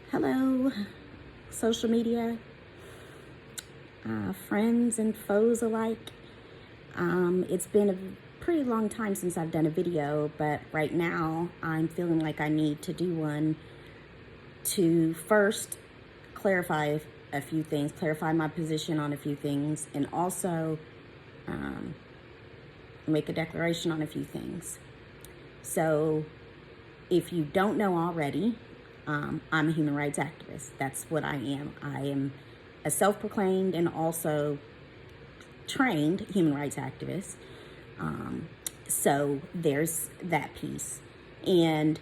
Hello, social media, friends and foes alike. It's been a pretty long time since I've done a video, but right now I'm feeling like I need to do one to first clarify a few things, clarify my position on a few things, and also make a declaration on a few things. So if you don't know already, I'm a human rights activist. That's what I am. I am a self-proclaimed and also trained human rights activist. So there's that piece. And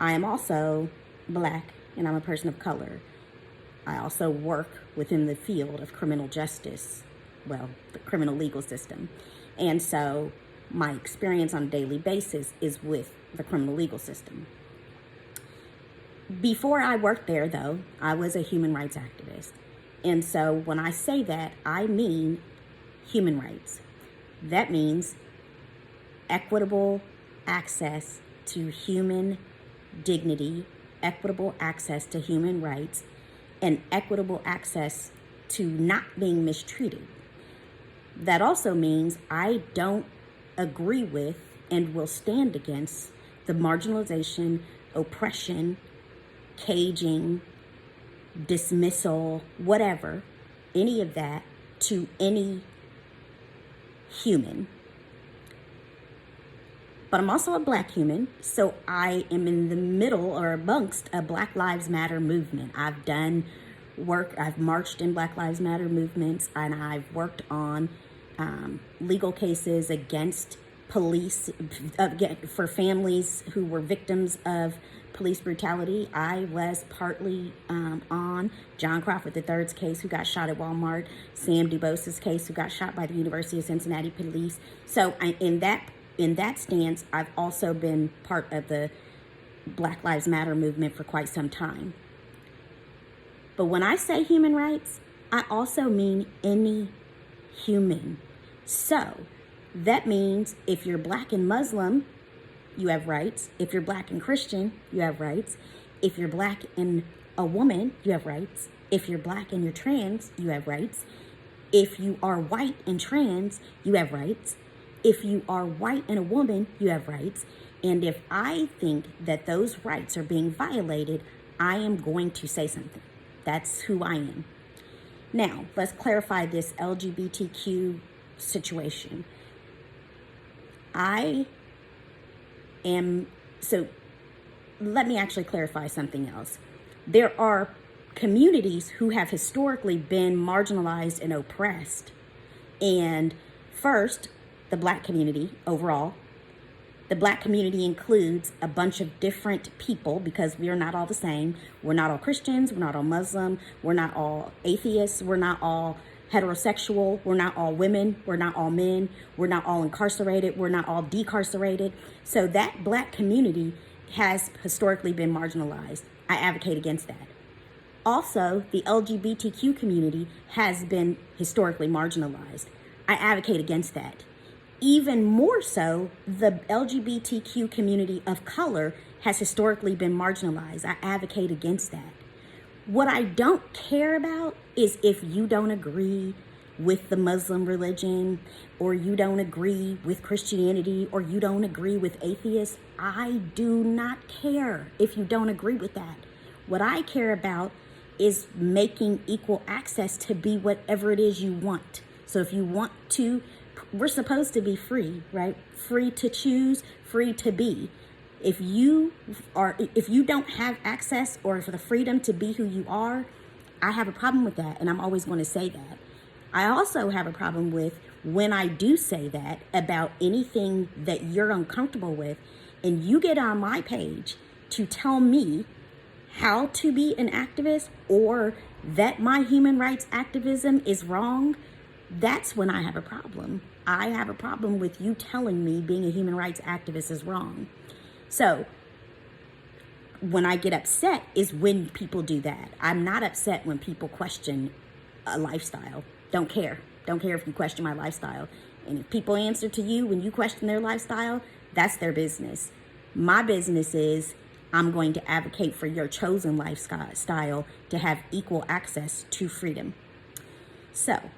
I am also Black and I'm a person of color. I also work within the field of criminal justice, well, the criminal legal system. And so my experience on a daily basis is with the criminal legal system. Before I worked there, though, I was a human rights activist. And so when I say that, I mean human rights. That means equitable access to human dignity, equitable access to human rights, and equitable access to not being mistreated. That also means I don't agree with and will stand against the marginalization, oppression, caging, dismissal, whatever, any of that to any human. But I'm also a Black human, so I am in the middle or amongst a Black Lives Matter movement. I've done work, I've marched in Black Lives Matter movements, and I've worked on legal cases against police, for families who were victims of police brutality. I was partly on John Crawford III's case, who got shot at Walmart, Sam DuBose's case, who got shot by the University of Cincinnati police. So in that stance, I've also been part of the Black Lives Matter movement for quite some time. But when I say human rights, I also mean any human. So that means if you're Black and Muslim, you have rights. If you're Black and Christian, you have rights. If you're Black and a woman, you have rights. If you're Black and you're trans, you have rights. If you are white and trans, you have rights. If you are white and a woman, you have rights. And if I think that those rights are being violated, I am going to say something. That's who I am. Now, let's clarify this LGBTQ situation. So let me actually clarify something else. There are communities who have historically been marginalized and oppressed. And first, the Black community overall. The Black community includes a bunch of different people because we are not all the same. We're not all Christians, we're not all Muslim, we're not all atheists, we're not all heterosexual, we're not all women, we're not all men, we're not all incarcerated, we're not all decarcerated. So that Black community has historically been marginalized. I advocate against that. Also, the LGBTQ community has been historically marginalized. I advocate against that. Even more so, the LGBTQ community of color has historically been marginalized. I advocate against that. What I don't care about is if you don't agree with the Muslim religion, or you don't agree with Christianity, or you don't agree with atheists. I do not care if you don't agree with that. What I care about is making equal access to be whatever it is you want. So if you want to, we're supposed to be free, right? Free to choose, free to be. If you don't have access or for the freedom to be who you are, I have a problem with that, and I'm always going to say that. I also have a problem with when I do say that about anything that you're uncomfortable with, and you get on my page to tell me how to be an activist or that my human rights activism is wrong. That's when I have a problem. I have a problem with you telling me being a human rights activist is wrong. So when I get upset is when people do that. I'm not upset when people question a lifestyle. Don't care. Don't care if you question my lifestyle. And if people answer to you when you question their lifestyle, that's their business. My business is I'm going to advocate for your chosen lifestyle to have equal access to freedom. So,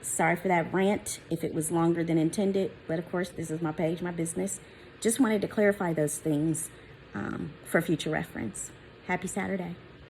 sorry for that rant if it was longer than intended, but of course, this is my page, my business. Just wanted to clarify those things for future reference. Happy Saturday.